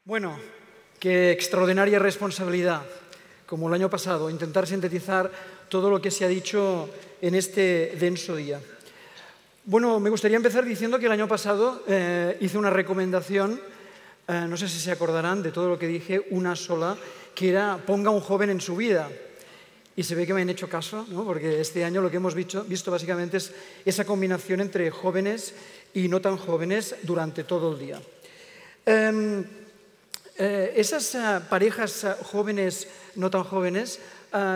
Bueno, qué extraordinaria responsabilidad, como el año pasado, intentar sintetizar todo lo que se ha dicho en este denso día. Bueno, me gustaría empezar diciendo que el año pasado hice una recomendación, no sé si se acordarán de todo lo que dije, una sola, que era ponga un joven en su vida. Y se ve que me han hecho caso, ¿no? Porque este año lo que hemos visto básicamente es esa combinación entre jóvenes y no tan jóvenes durante todo el día. Esas parejas jóvenes, no tan jóvenes,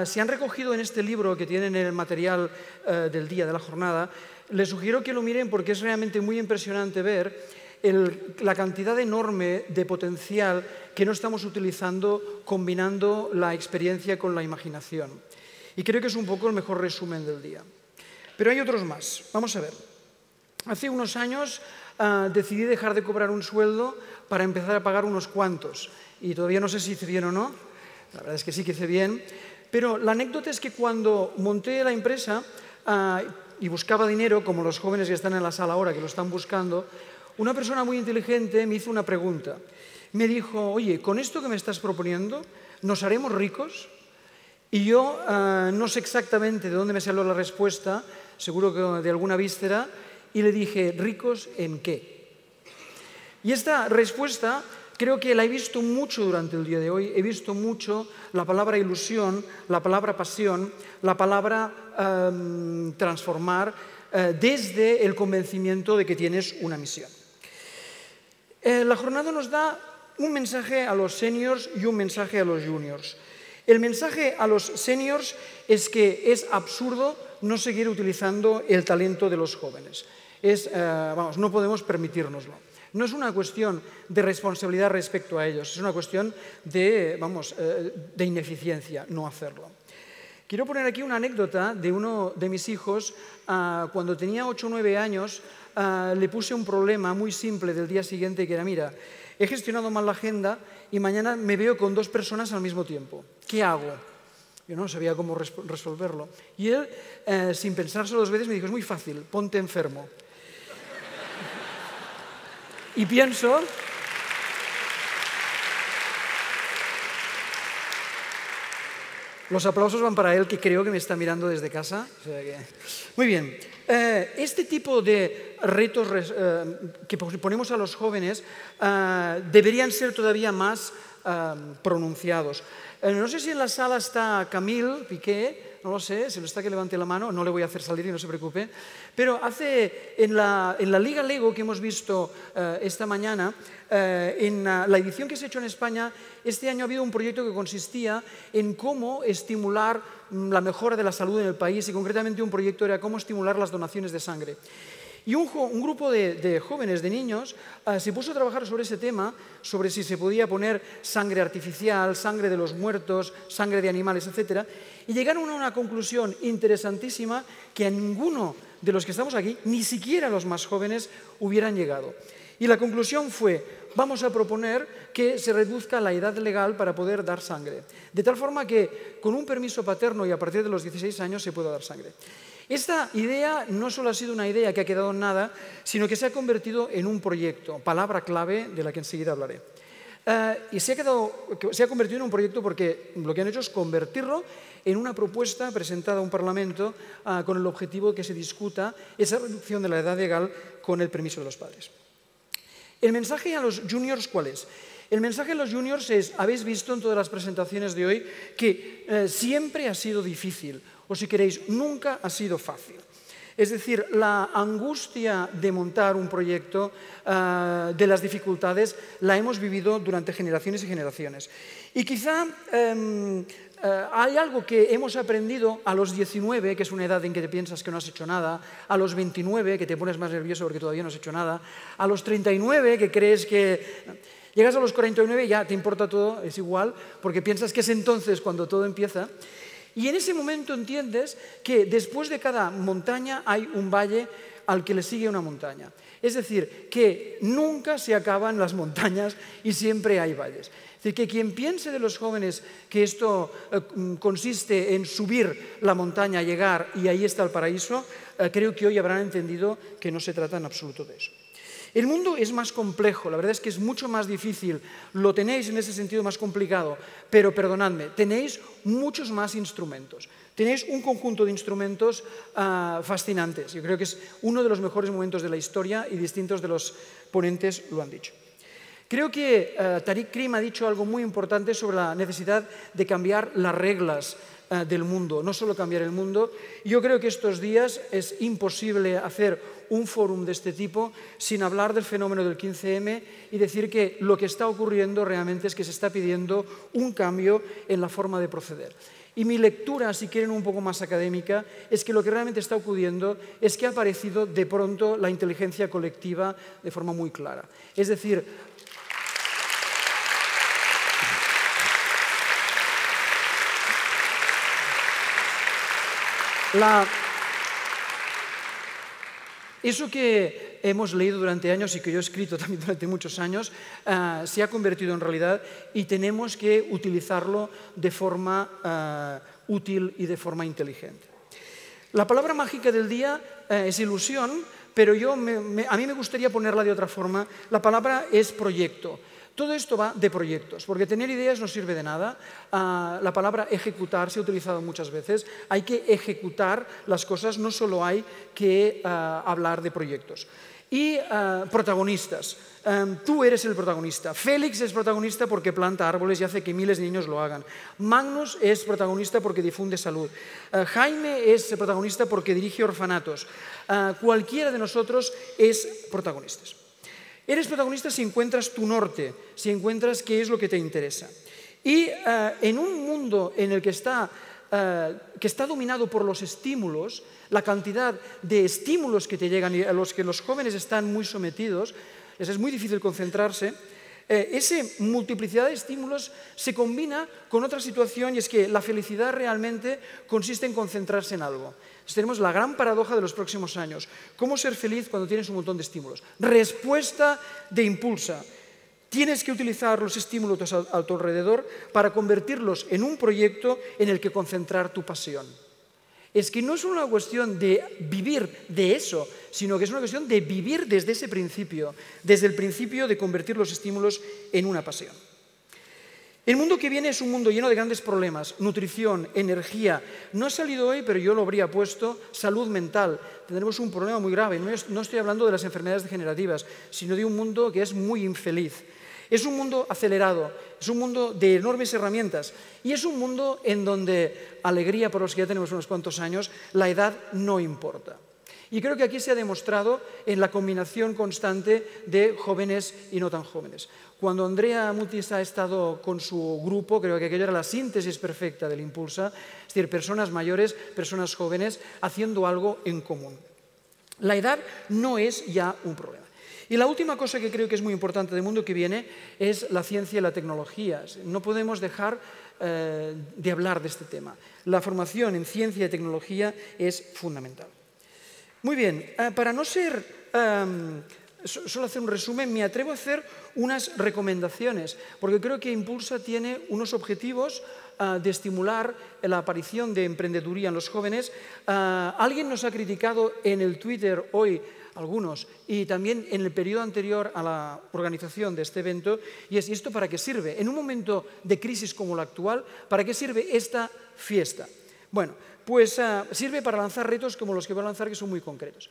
se han recogido en este libro que tienen en el material del día, de la jornada. Les sugiero que lo miren porque es realmente muy impresionante ver la cantidad enorme de potencial que no estamos utilizando combinando la experiencia con la imaginación. Y creo que es un poco el mejor resumen del día. Pero hay otros más. Vamos a ver. Hace unos años decidí dejar de cobrar un sueldo para empezar a pagar unos cuantos. Y todavía no sé si hice bien o no. La verdad es que sí que hice bien. Pero la anécdota es que cuando monté la empresa y buscaba dinero, como los jóvenes que están en la sala ahora, que lo están buscando, una persona muy inteligente me hizo una pregunta. Me dijo, oye, con esto que me estás proponiendo, ¿nos haremos ricos? Y yo no sé exactamente de dónde me salió la respuesta, seguro que de alguna víscera, y le dije, ¿ricos en qué? Y esta respuesta creo que la he visto mucho durante el día de hoy. He visto mucho la palabra ilusión, la palabra pasión, la palabra transformar desde el convencimiento de que tienes una misión. La jornada nos da un mensaje a los seniors y un mensaje a los juniors. El mensaje a los seniors es que es absurdo no seguir utilizando el talento de los jóvenes. No podemos permitírnoslo. No es una cuestión de responsabilidad respecto a ellos, es una cuestión de ineficiencia no hacerlo. Quiero poner aquí una anécdota de uno de mis hijos. Cuando tenía 8 o 9 años, le puse un problema muy simple del día siguiente que era, mira, he gestionado mal la agenda y mañana me veo con 2 personas al mismo tiempo. ¿Qué hago? Yo no sabía cómo resolverlo. Y él, sin pensárselo 2 veces, me dijo, es muy fácil, ponte enfermo. Y pienso... Los aplausos van para él, que creo que me está mirando desde casa. O sea que... Muy bien. Este tipo de retos que ponemos a los jóvenes deberían ser todavía más pronunciados. No sé si en la sala está Camille Piqué, no lo sé, se lo está que levante la mano, no le voy a hacer salir y no se preocupe. Pero en la Liga Lego que hemos visto esta mañana, en la edición que se ha hecho en España, este año ha habido un proyecto que consistía en cómo estimular la mejora de la salud en el país y concretamente un proyecto era cómo estimular las donaciones de sangre. Y un grupo de jóvenes, de niños, se puso a trabajar sobre ese tema, sobre si se podía poner sangre artificial, sangre de los muertos, sangre de animales, etc. Y llegaron a una conclusión interesantísima que a ninguno de los que estamos aquí, ni siquiera los más jóvenes, hubieran llegado. Y la conclusión fue, vamos a proponer que se reduzca la edad legal para poder dar sangre. De tal forma que con un permiso paterno y a partir de los 16 años se pueda dar sangre. Esta idea no solo ha sido una idea que ha quedado en nada, sino que se ha convertido en un proyecto, palabra clave de la que enseguida hablaré. Y se ha convertido en un proyecto porque lo que han hecho es convertirlo en una propuesta presentada a un Parlamento con el objetivo de que se discuta esa reducción de la edad legal con el permiso de los padres. ¿El mensaje a los juniors cuál es? El mensaje a los juniors es, habéis visto en todas las presentaciones de hoy, que siempre ha sido difícil, o si queréis, nunca ha sido fácil. Es decir, la angustia de montar un proyecto, de las dificultades, la hemos vivido durante generaciones y generaciones. Y quizá hay algo que hemos aprendido a los 19, que es una edad en que te piensas que no has hecho nada, a los 29, que te pones más nervioso porque todavía no has hecho nada, a los 39, que crees que... Llegas a los 49 y ya te importa todo, es igual, porque piensas que es entonces cuando todo empieza. Y en ese momento entiendes que después de cada montaña hay un valle al que le sigue una montaña. Es decir, que nunca se acaban las montañas y siempre hay valles. Es decir, que quien piense de los jóvenes que esto consiste en subir la montaña, llegar y ahí está el paraíso, creo que hoy habrán entendido que no se trata en absoluto de eso. El mundo es más complejo, la verdad es que es mucho más difícil, lo tenéis en ese sentido más complicado, pero perdonadme, tenéis muchos más instrumentos. Tenéis un conjunto de instrumentos fascinantes. Yo creo que es uno de los mejores momentos de la historia y distintos de los ponentes lo han dicho. Creo que Tariq Krim ha dicho algo muy importante sobre la necesidad de cambiar las reglas del mundo, no solo cambiar el mundo. Yo creo que estos días es imposible hacer un fórum de este tipo sin hablar del fenómeno del 15M y decir que lo que está ocurriendo realmente es que se está pidiendo un cambio en la forma de proceder. Y mi lectura, si quieren un poco más académica, es que lo que realmente está ocurriendo es que ha aparecido de pronto la inteligencia colectiva de forma muy clara. Es decir, eso que hemos leído durante años y que yo he escrito también durante muchos años se ha convertido en realidad y tenemos que utilizarlo de forma útil y de forma inteligente. La palabra mágica del día es ilusión, pero a mí me gustaría ponerla de otra forma. La palabra es proyecto. Todo esto va de proyectos, porque tener ideas no sirve de nada. La palabra ejecutar se ha utilizado muchas veces. Hay que ejecutar las cosas, no solo hay que hablar de proyectos. Y protagonistas. Tú eres el protagonista. Félix es protagonista porque planta árboles y hace que miles de niños lo hagan. Magnus es protagonista porque difunde salud. Jaime es protagonista porque dirige orfanatos. Cualquiera de nosotros es protagonista. Eres protagonista si encuentras tu norte, si encuentras qué es lo que te interesa. Y en un mundo en el que está dominado por los estímulos, la cantidad de estímulos que te llegan y a los que los jóvenes están muy sometidos, les es muy difícil concentrarse, esa multiplicidad de estímulos se combina con otra situación y es que la felicidad realmente consiste en concentrarse en algo. Entonces, tenemos la gran paradoja de los próximos años. ¿Cómo ser feliz cuando tienes un montón de estímulos? Respuesta de impulsa. Tienes que utilizar los estímulos a tu alrededor para convertirlos en un proyecto en el que concentrar tu pasión. Es que no es una cuestión de vivir de eso, sino que es una cuestión de vivir desde ese principio, desde el principio de convertir los estímulos en una pasión. El mundo que viene es un mundo lleno de grandes problemas, nutrición, energía. No ha salido hoy, pero yo lo habría puesto, salud mental. Tendremos un problema muy grave. No estoy hablando de las enfermedades degenerativas, sino de un mundo que es muy infeliz. Es un mundo acelerado, es un mundo de enormes herramientas y es un mundo en donde, alegría por los que ya tenemos unos cuantos años, la edad no importa. Y creo que aquí se ha demostrado en la combinación constante de jóvenes y no tan jóvenes. Cuando Andrea Mutis ha estado con su grupo, creo que aquello era la síntesis perfecta del Impulsa, es decir, personas mayores, personas jóvenes, haciendo algo en común. La edad no es ya un problema. Y la última cosa que creo que es muy importante del mundo que viene es la ciencia y la tecnología. No podemos dejar de hablar de este tema. La formación en ciencia y tecnología es fundamental. Muy bien, para no ser solo hacer un resumen, me atrevo a hacer unas recomendaciones, porque creo que Impulsa tiene unos objetivos de estimular la aparición de emprendeduría en los jóvenes. Alguien nos ha criticado en el Twitter hoy, algunos, y también en el periodo anterior a la organización de este evento, y es: ¿y esto para qué sirve? En un momento de crisis como la actual, ¿para qué sirve esta fiesta? Bueno, pues sirve para lanzar retos como los que voy a lanzar, que son muy concretos.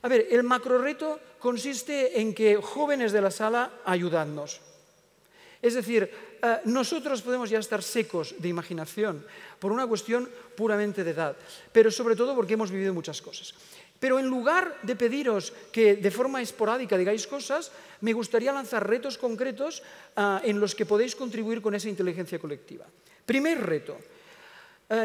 A ver, el macro reto consiste en que jóvenes de la sala, ayudadnos. Es decir, nosotros podemos ya estar secos de imaginación por una cuestión puramente de edad, pero sobre todo porque hemos vivido muchas cosas. Pero en lugar de pediros que de forma esporádica digáis cosas, me gustaría lanzar retos concretos en los que podéis contribuir con esa inteligencia colectiva. Primer reto.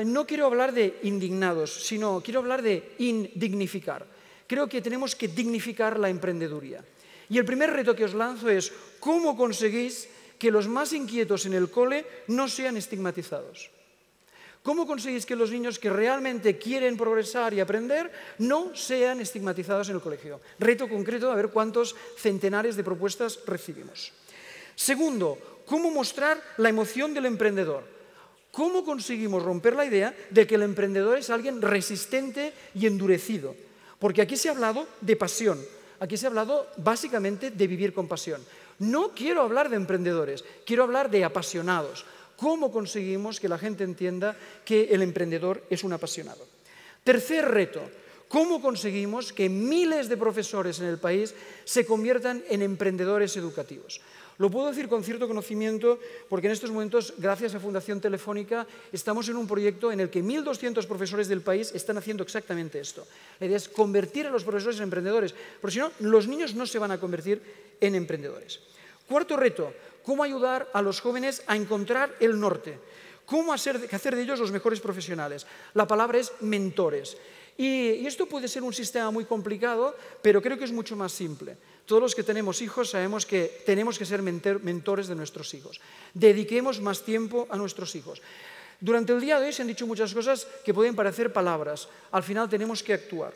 No quiero hablar de indignados, sino quiero hablar de indignificar. Creo que tenemos que dignificar la emprendeduría. Y el primer reto que os lanzo es: ¿cómo conseguís que los más inquietos en el cole no sean estigmatizados? ¿Cómo conseguís que los niños que realmente quieren progresar y aprender no sean estigmatizados en el colegio? Reto concreto, a ver cuántos centenares de propuestas recibimos. Segundo, ¿cómo mostrar la emoción del emprendedor? ¿Cómo conseguimos romper la idea de que el emprendedor es alguien resistente y endurecido? Porque aquí se ha hablado de pasión. aquí se ha hablado básicamente de vivir con pasión. No quiero hablar de emprendedores, quiero hablar de apasionados. ¿Cómo conseguimos que la gente entienda que el emprendedor es un apasionado? Tercer reto, ¿cómo conseguimos que miles de profesores en el país se conviertan en emprendedores educativos? Lo puedo decir con cierto conocimiento porque en estos momentos, gracias a Fundación Telefónica, estamos en un proyecto en el que 1.200 profesores del país están haciendo exactamente esto. La idea es convertir a los profesores en emprendedores, porque si no, los niños no se van a convertir en emprendedores. Cuarto reto, ¿cómo ayudar a los jóvenes a encontrar el norte? ¿Cómo hacer de ellos los mejores profesionales? La palabra es mentores. Y esto puede ser un sistema muy complicado, pero creo que es mucho más simple. Todos los que tenemos hijos sabemos que tenemos que ser mentores de nuestros hijos. Dediquemos más tiempo a nuestros hijos. Durante el día de hoy se han dicho muchas cosas que pueden parecer palabras. Al final tenemos que actuar.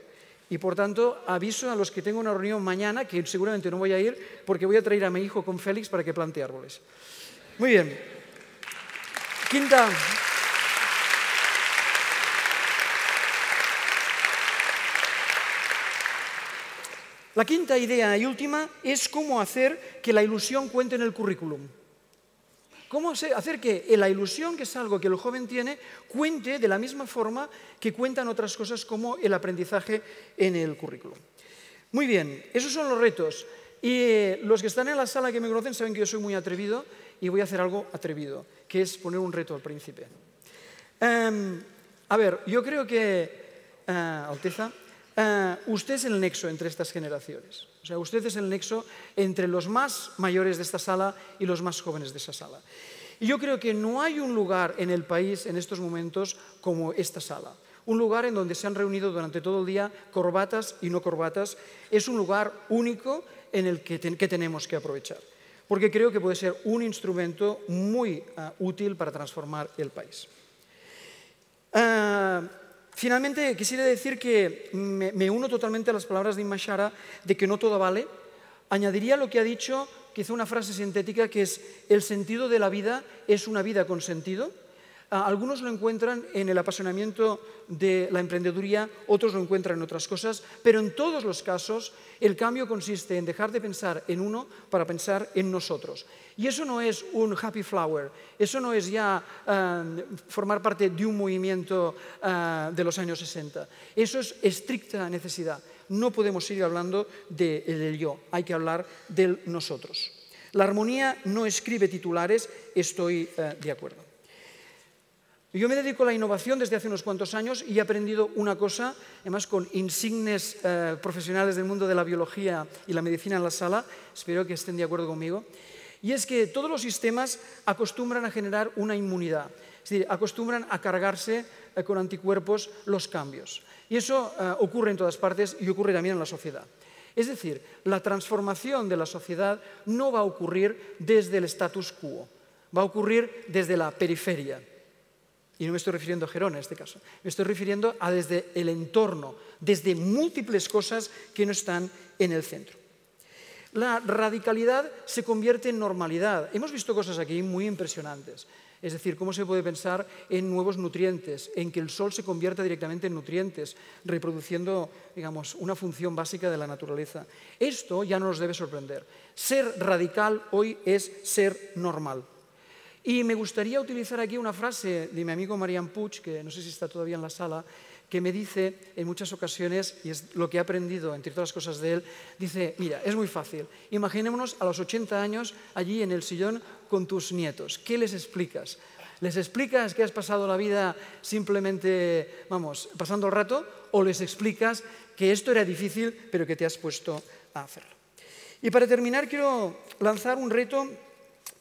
Y por tanto, aviso a los que tengo una reunión mañana, que seguramente no voy a ir, porque voy a traer a mi hijo con Félix para que plante árboles. Muy bien. Quinta. La quinta idea y última es cómo hacer que la ilusión cuente en el currículum. Cómo hacer que la ilusión, que es algo que el joven tiene, cuente de la misma forma que cuentan otras cosas como el aprendizaje en el currículum. Muy bien, esos son los retos. Y los que están en la sala que me conocen saben que yo soy muy atrevido y voy a hacer algo atrevido, que es poner un reto al príncipe. A ver, yo creo que, Alteza, usted es el nexo entre estas generaciones. O sea, usted es el nexo entre los más mayores de esta sala y los más jóvenes de esa sala. Y yo creo que no hay un lugar en el país en estos momentos como esta sala. Un lugar en donde se han reunido durante todo el día corbatas y no corbatas. Es un lugar único en el que tenemos que aprovechar. Porque creo que puede ser un instrumento muy útil para transformar el país. Finalmente, quisiera decir que me uno totalmente a las palabras de Imma Shara de que no todo vale. Añadiría lo que ha dicho, quizá una frase sintética, que es: el sentido de la vida es una vida con sentido. Algunos lo encuentran en el apasionamiento de la emprendeduría, otros lo encuentran en otras cosas, pero en todos los casos el cambio consiste en dejar de pensar en uno para pensar en nosotros. Y eso no es un happy flower, eso no es ya formar parte de un movimiento de los años 60. Eso es estricta necesidad. No podemos seguir hablando del yo, hay que hablar del nosotros. La armonía no escribe titulares, estoy de acuerdo. Yo me dedico a la innovación desde hace unos cuantos años y he aprendido una cosa, además con insignes profesionales del mundo de la biología y la medicina en la sala, espero que estén de acuerdo conmigo, y es que todos los sistemas acostumbran a generar una inmunidad, es decir, acostumbran a cargarse con anticuerpos los cambios. Y eso ocurre en todas partes y ocurre también en la sociedad. Es decir, la transformación de la sociedad no va a ocurrir desde el status quo, va a ocurrir desde la periferia. Y no me estoy refiriendo a Gerona en este caso, me estoy refiriendo a desde el entorno, desde múltiples cosas que no están en el centro. La radicalidad se convierte en normalidad. Hemos visto cosas aquí muy impresionantes. Es decir, cómo se puede pensar en nuevos nutrientes, en que el sol se convierta directamente en nutrientes, reproduciendo, digamos, una función básica de la naturaleza. Esto ya no nos debe sorprender. Ser radical hoy es ser normal. Y me gustaría utilizar aquí una frase de mi amigo Marian Puig, que no sé si está todavía en la sala, que me dice en muchas ocasiones, y es lo que he aprendido entre todas las cosas de él, dice: mira, es muy fácil, imaginémonos a los 80 años allí en el sillón con tus nietos. ¿Qué les explicas? ¿Les explicas que has pasado la vida simplemente, vamos, pasando el rato? ¿O les explicas que esto era difícil, pero que te has puesto a hacerlo? Y para terminar, quiero lanzar un reto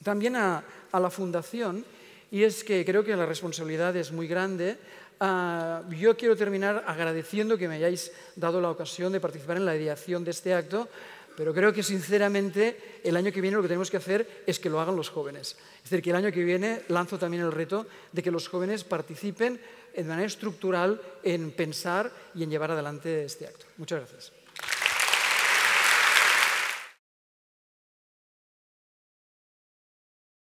también a la Fundación, y es que creo que la responsabilidad es muy grande. Yo quiero terminar agradeciendo que me hayáis dado la ocasión de participar en la ideación de este acto, pero creo que sinceramente el año que viene lo que tenemos que hacer es que lo hagan los jóvenes. Es decir, que el año que viene lanzo también el reto de que los jóvenes participen de manera estructural en pensar y en llevar adelante este acto. Muchas gracias.